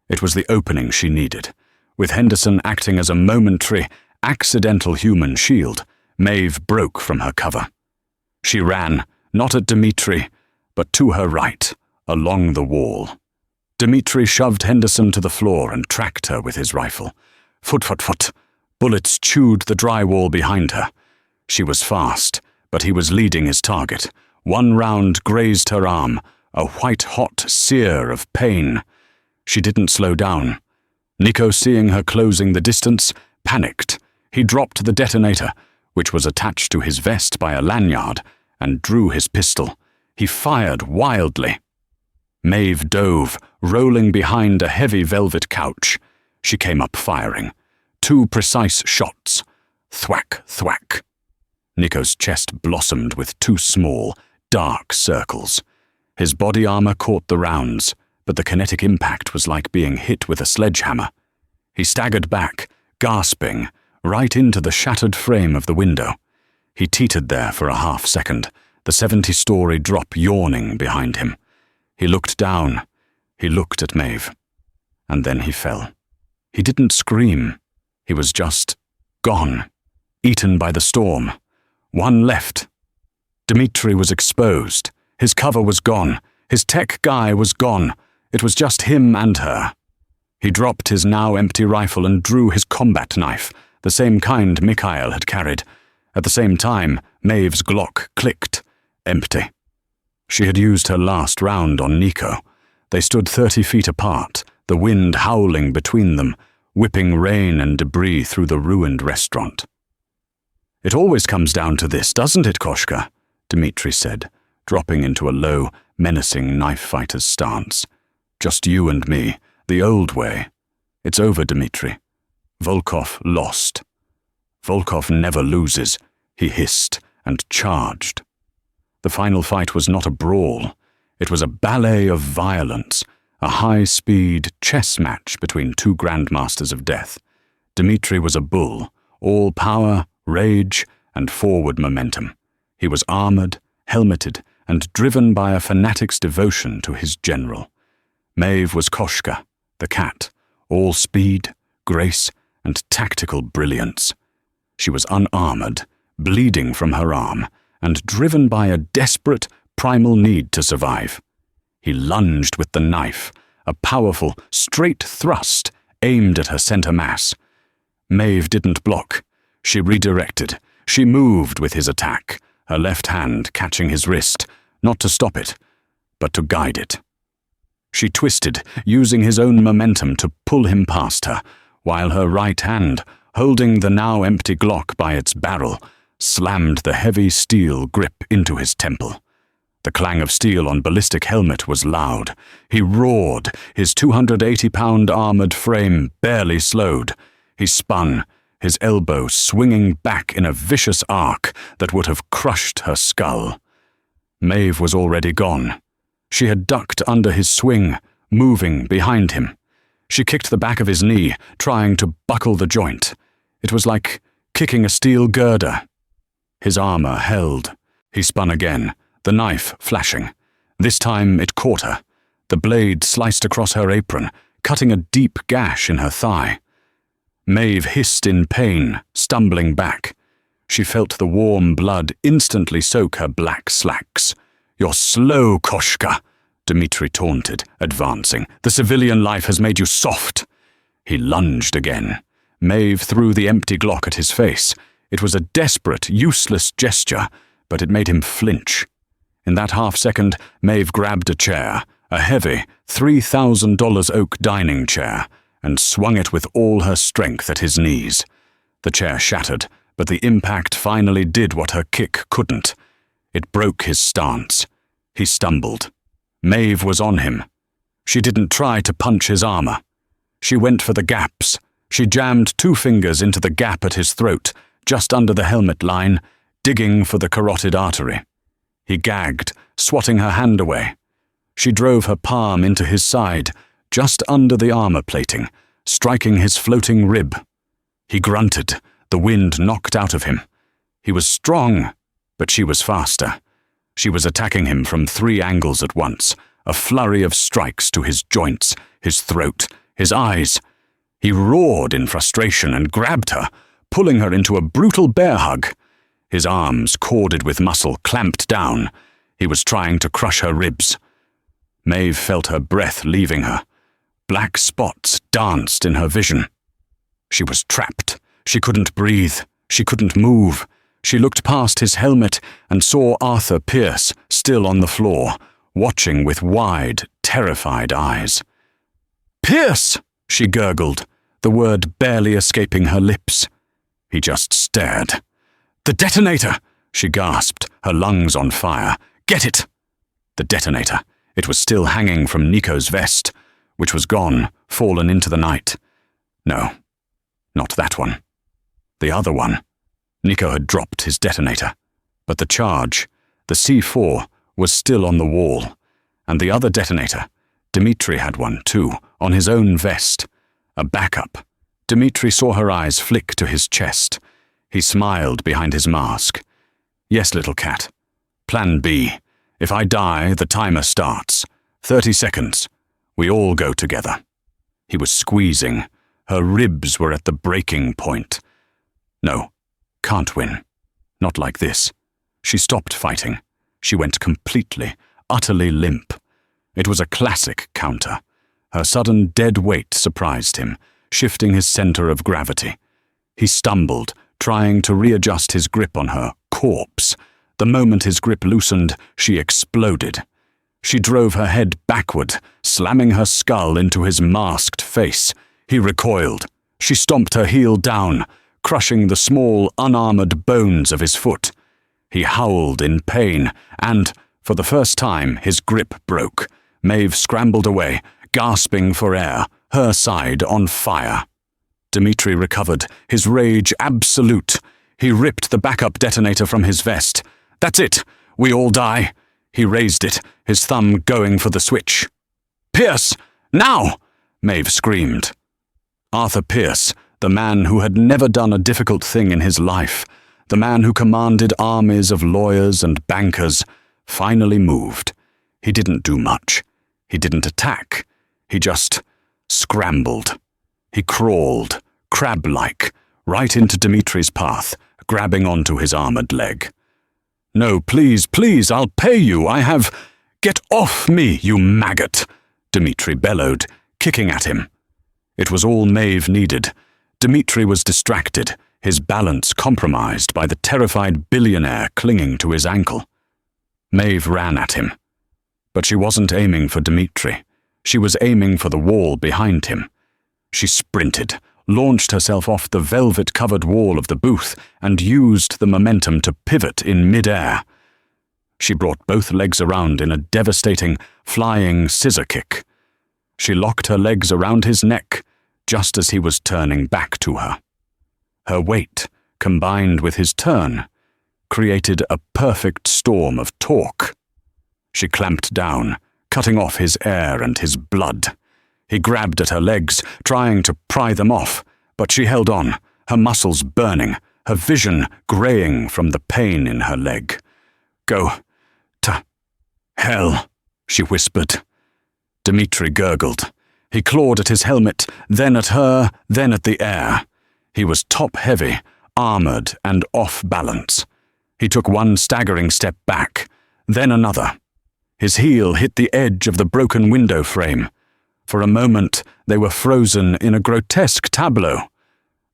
It was the opening she needed. With Henderson acting as a momentary, accidental human shield, Maeve broke from her cover. She ran, not at Dimitri, but to her right, along the wall. Dimitri shoved Henderson to the floor and tracked her with his rifle. Foot, foot, foot. Bullets chewed the drywall behind her. She was fast, but he was leading his target. One round grazed her arm, a white-hot sear of pain. She didn't slow down. Nico, seeing her closing the distance, panicked. He dropped the detonator, which was attached to his vest by a lanyard, and drew his pistol. He fired wildly. Maeve dove, rolling behind a heavy velvet couch. She came up firing. 2 precise shots. Thwack, thwack. Nico's chest blossomed with 2 small, dark circles. His body armor caught the rounds, but the kinetic impact was like being hit with a sledgehammer. He staggered back, gasping, right into the shattered frame of the window. He teetered there for a half-second, the 70-story drop yawning behind him. He looked down. He looked at Maeve. And then he fell. He didn't scream. He was just gone, eaten by the storm. One left. Dimitri was exposed. His cover was gone. His tech guy was gone. It was just him and her. He dropped his now empty rifle and drew his combat knife, the same kind Mikhail had carried. At the same time, Maeve's Glock clicked. Empty. She had used her last round on Nico. They stood 30 feet apart, the wind howling between them, whipping rain and debris through the ruined restaurant. "It always comes down to this, doesn't it, Koshka?" Dimitri said, dropping into a low, menacing knife fighter's stance. "Just you and me, the old way. It's over, Dimitri. Volkov lost." "Volkov never loses," he hissed and charged. The final fight was not a brawl. It was a ballet of violence, a high-speed chess match between 2 grandmasters of death. Dimitri was a bull, all power, rage, and forward momentum. He was armored, helmeted, and driven by a fanatic's devotion to his general. Maeve was Koshka, the cat, all speed, grace, and tactical brilliance. She was unarmored, bleeding from her arm, and driven by a desperate, primal need to survive. He lunged with the knife, a powerful, straight thrust aimed at her center mass. Maeve didn't block. She redirected. She moved with his attack, her left hand catching his wrist, not to stop it, but to guide it. She twisted, using his own momentum to pull him past her, while her right hand, holding the now empty Glock by its barrel, slammed the heavy steel grip into his temple. The clang of steel on ballistic helmet was loud. He roared, his 280-pound armored frame barely slowed. He spun, his elbow swinging back in a vicious arc that would have crushed her skull. Maeve was already gone. She had ducked under his swing, moving behind him. She kicked the back of his knee, trying to buckle the joint. It was like kicking a steel girder. His armor held. He spun again, the knife flashing. This time it caught her. The blade sliced across her apron, cutting a deep gash in her thigh. Maeve hissed in pain, stumbling back. She felt the warm blood instantly soak her black slacks. "You're slow, Koshka," Dimitri taunted, advancing. "The civilian life has made you soft." He lunged again. Maeve threw the empty Glock at his face. It was a desperate, useless gesture, but it made him flinch. In that half-second, Maeve grabbed a chair, a heavy, $3,000 oak dining chair, and swung it with all her strength at his knees. The chair shattered, but the impact finally did what her kick couldn't. It broke his stance. He stumbled. Maeve was on him. She didn't try to punch his armor. She went for the gaps. She jammed 2 fingers into the gap at his throat, just under the helmet line, digging for the carotid artery. He gagged, swatting her hand away. She drove her palm into his side, just under the armor plating, striking his floating rib. He grunted, the wind knocked out of him. He was strong, but she was faster. She was attacking him from 3 angles at once, a flurry of strikes to his joints, his throat, his eyes. He roared in frustration and grabbed her, pulling her into a brutal bear hug. His arms, corded with muscle, clamped down. He was trying to crush her ribs. Maeve felt her breath leaving her, Black spots danced in her vision. She was trapped. She couldn't breathe. She couldn't move. She looked past his helmet and saw Arthur Pierce still on the floor, watching with wide, terrified eyes. "Pierce!" she gurgled, the word barely escaping her lips. He just stared. "The detonator!" she gasped, her lungs on fire. "Get it!" The detonator. It was still hanging from Nico's vest, which was gone, fallen into the night. No, not that one. The other one. Nico had dropped his detonator. But the charge, the C4, was still on the wall. And the other detonator, Dimitri had one too, on his own vest. A backup. Dimitri saw her eyes flick to his chest. He smiled behind his mask. "Yes, little cat. Plan B. If I die, the timer starts. 30 seconds. We all go together." He was squeezing. Her ribs were at the breaking point. No, can't win. Not like this. She stopped fighting. She went completely, utterly limp. It was a classic counter. Her sudden dead weight surprised him, shifting his center of gravity. He stumbled, trying to readjust his grip on her corpse. The moment his grip loosened, she exploded. She drove her head backward, slamming her skull into his masked face. He recoiled. She stomped her heel down, crushing the small, unarmored bones of his foot. He howled in pain, and, for the first time, his grip broke. Maeve scrambled away, gasping for air, her side on fire. Dimitri recovered, his rage absolute. He ripped the backup detonator from his vest. "That's it! We all die!" He raised it, his thumb going for the switch. "Pierce! Now!" Maeve screamed. Arthur Pierce, the man who had never done a difficult thing in his life, the man who commanded armies of lawyers and bankers, finally moved. He didn't do much. He didn't attack. He just scrambled. He crawled, crab-like, right into Dimitri's path, grabbing onto his armored leg. "No, please, please, I'll pay you. I have—" "Get off me, you maggot!" Dimitri bellowed, kicking at him. It was all Maeve needed. Dimitri was distracted, his balance compromised by the terrified billionaire clinging to his ankle. Maeve ran at him. But she wasn't aiming for Dimitri. She was aiming for the wall behind him. She sprinted, launched herself off the velvet-covered wall of the booth, and used the momentum to pivot in mid-air. She brought both legs around in a devastating, flying scissor kick. She locked her legs around his neck, just as he was turning back to her. Her weight, combined with his turn, created a perfect storm of torque. She clamped down, cutting off his air and his blood. He grabbed at her legs, trying to pry them off, but she held on, her muscles burning, her vision graying from the pain in her leg. "Go to hell," she whispered. Dimitri gurgled. He clawed at his helmet, then at her, then at the air. He was top-heavy, armored and off-balance. He took one staggering step back, then another. His heel hit the edge of the broken window frame. For a moment, they were frozen in a grotesque tableau.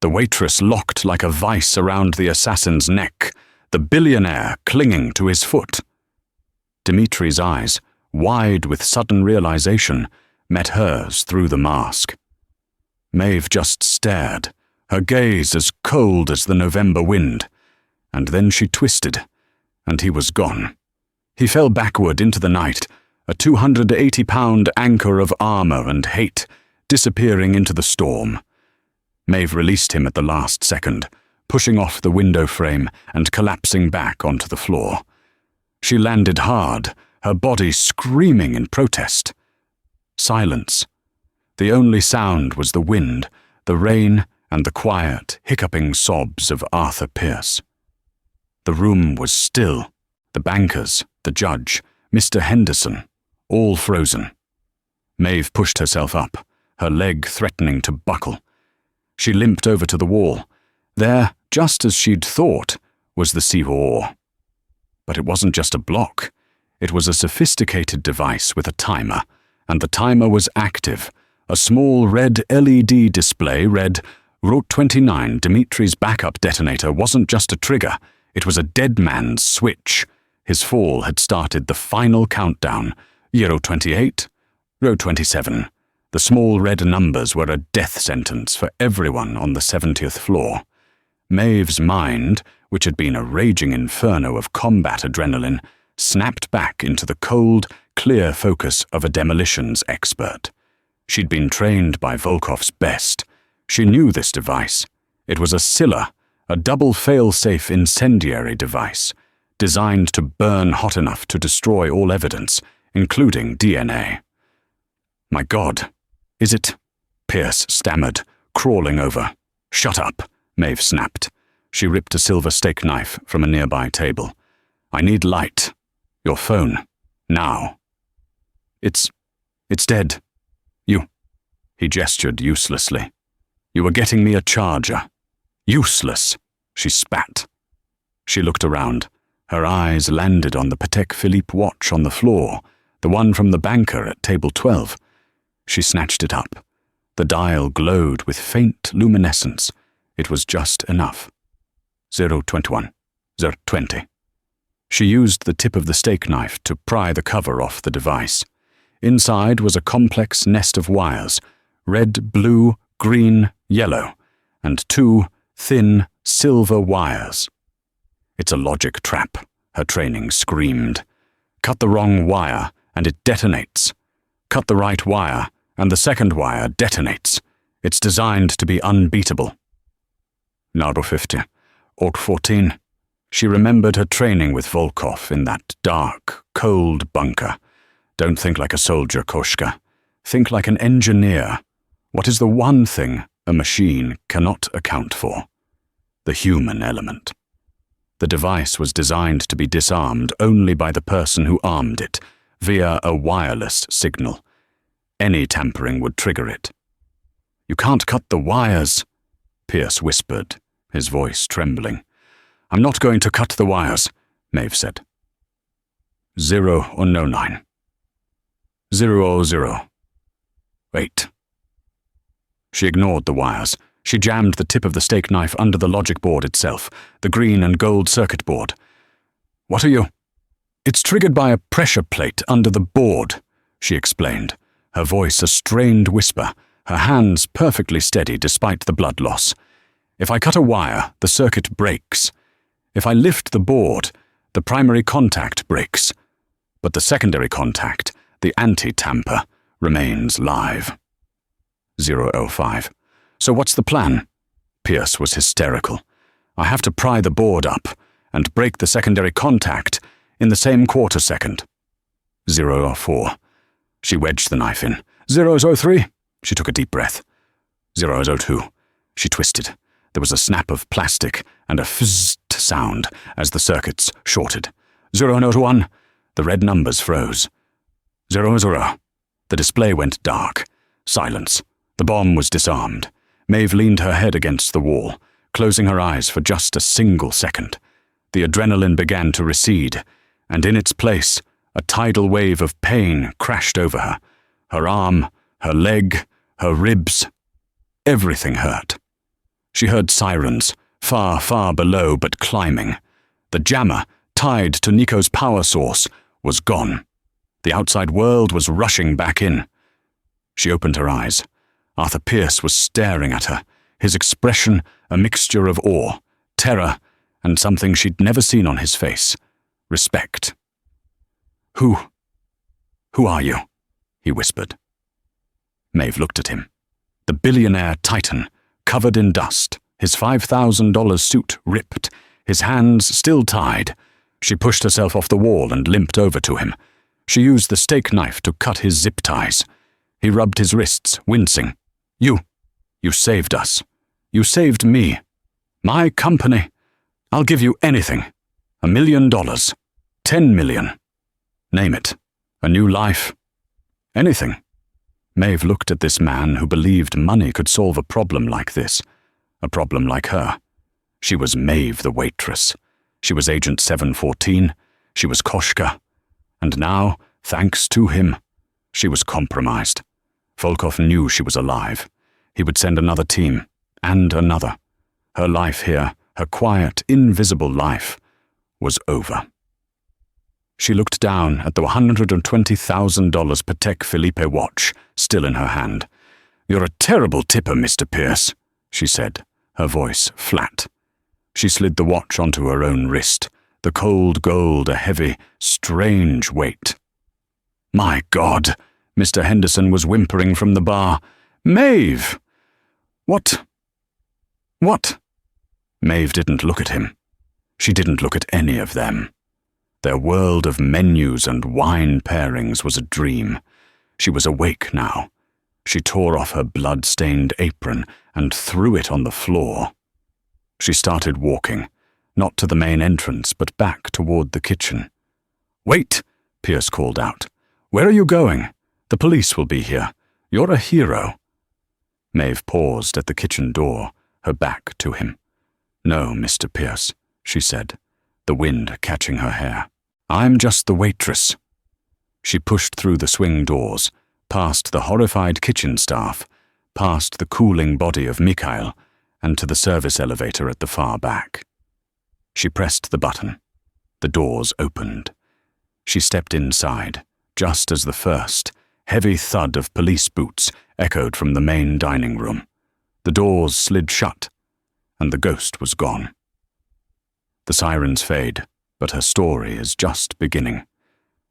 The waitress locked like a vice around the assassin's neck, the billionaire clinging to his foot. Dimitri's eyes, wide with sudden realization, met hers through the mask. Maeve just stared, her gaze as cold as the November wind, and then she twisted, and he was gone. He fell backward into the night, a 280-pound anchor of armor and hate, disappearing into the storm. Maeve released him at the last second, pushing off the window frame and collapsing back onto the floor. She landed hard, her body screaming in protest. Silence. The only sound was the wind, the rain, and the quiet, hiccuping sobs of Arthur Pierce. The room was still. The bankers, the judge, Mr. Henderson, all frozen. Maeve pushed herself up, her leg threatening to buckle. She limped over to the wall. There, just as she'd thought, was the C4. But it wasn't just a block. It was a sophisticated device with a timer, and the timer was active, A small red LED display read, "Wrote 29, Dimitri's backup detonator wasn't just a trigger, it was a dead man's switch." His fall had started the final countdown. Euro 28, Row 27. The small red numbers were a death sentence for everyone on the 70th floor. Maeve's mind, which had been a raging inferno of combat adrenaline, snapped back into the cold, clear focus of a demolitions expert. She'd been trained by Volkov's best. She knew this device. It was a Scylla, a double fail-safe incendiary device, designed to burn hot enough to destroy all evidence, including DNA. "My God, is it?" Pierce stammered, crawling over. "Shut up," Maeve snapped. She ripped a silver steak knife from a nearby table. "I need light. Your phone. Now." It's dead. He gestured uselessly. "You were getting me a charger." "Useless," she spat. She looked around. Her eyes landed on the Patek Philippe watch on the floor, the one from the banker at table 12. She snatched it up. The dial glowed with faint luminescence. It was just enough. 021, 020. She used the tip of the steak knife to pry the cover off the device. Inside was a complex nest of wires, red, blue, green, yellow, and two thin, silver wires. "It's a logic trap," her training screamed. "Cut the wrong wire, and it detonates. Cut the right wire, and the second wire detonates. It's designed to be unbeatable." Nardo 50, Orc 14. She remembered her training with Volkov in that dark, cold bunker. "Don't think like a soldier, Koshka. Think like an engineer. What is the one thing a machine cannot account for? The human element." The device was designed to be disarmed only by the person who armed it, via a wireless signal. Any tampering would trigger it. "You can't cut the wires," Pierce whispered, his voice trembling. "I'm not going to cut the wires," Maeve said. 009. 000. Wait. She ignored the wires. She jammed the tip of the steak knife under the logic board itself, the green and gold circuit board. "What are you?" "It's triggered by a pressure plate under the board," she explained, her voice a strained whisper, her hands perfectly steady despite the blood loss. "If I cut a wire, the circuit breaks. If I lift the board, the primary contact breaks. But the secondary contact, the anti-tamper, remains live." 005. "So what's the plan?" Pierce was hysterical. "I have to pry the board up and break the secondary contact in the same quarter second." 004. She wedged the knife in. 003. She took a deep breath. 002. She twisted. There was a snap of plastic and a fizzed sound as the circuits shorted. 001. The red numbers froze. 00. The display went dark. Silence. The bomb was disarmed. Maeve leaned her head against the wall, closing her eyes for just a single second. The adrenaline began to recede, and in its place, a tidal wave of pain crashed over her. Her arm, her leg, her ribs. Everything hurt. She heard sirens, far, far below but climbing. The jammer, tied to Nico's power source, was gone. The outside world was rushing back in. She opened her eyes. Arthur Pierce was staring at her, his expression a mixture of awe, terror, and something she'd never seen on his face. Respect. Who are you?" he whispered. Maeve looked at him. The billionaire titan, covered in dust, his $5,000 suit ripped, his hands still tied. She pushed herself off the wall and limped over to him. She used the steak knife to cut his zip ties. He rubbed his wrists, wincing. You saved us. You saved me. My company. I'll give you anything. $1 million. 10 million. Name it. A new life. Anything. Maeve looked at this man who believed money could solve a problem like this. A problem like her. She was Maeve the waitress. She was Agent 714. She was Koshka. And now, thanks to him, she was compromised. Volkov knew she was alive. He would send another team, and another. Her life here, her quiet, invisible life, was over. She looked down at the $120,000 Patek Philippe watch still in her hand. "You're a terrible tipper, Mr. Pierce," she said, her voice flat. She slid the watch onto her own wrist, the cold gold a heavy, strange weight. "My God," Mr. Henderson was whimpering from the bar. "Maeve! What? Maeve didn't look at him. She didn't look at any of them. Their world of menus and wine pairings was a dream. She was awake now. She tore off her blood-stained apron and threw it on the floor. She started walking, not to the main entrance, but back toward the kitchen. "Wait!" Pierce called out. "Where are you going? The police will be here. You're a hero." Maeve paused at the kitchen door, her back to him. "No, Mr. Pierce," she said, the wind catching her hair. "I'm just the waitress." She pushed through the swing doors, past the horrified kitchen staff, past the cooling body of Mikhail, and to the service elevator at the far back. She pressed the button. The doors opened. She stepped inside, just as the first, heavy thud of police boots echoed from the main dining room. The doors slid shut, and the ghost was gone. The sirens fade, but her story is just beginning.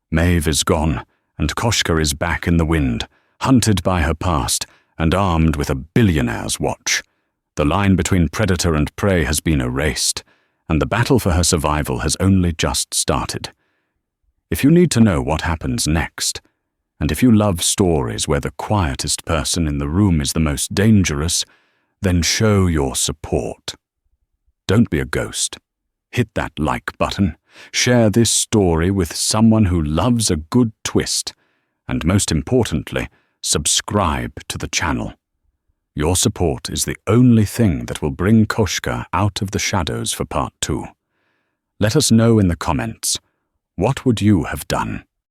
Maeve is gone, and Koshka is back in the wind, hunted by her past and armed with a billionaire's watch. The line between predator and prey has been erased, and the battle for her survival has only just started. If you need to know what happens next, and if you love stories where the quietest person in the room is the most dangerous, then show your support. Don't be a ghost. Hit that like button. Share this story with someone who loves a good twist, and most importantly, subscribe to the channel. Your support is the only thing that will bring Koshka out of the shadows for part 2. Let us know in the comments, what would you have done?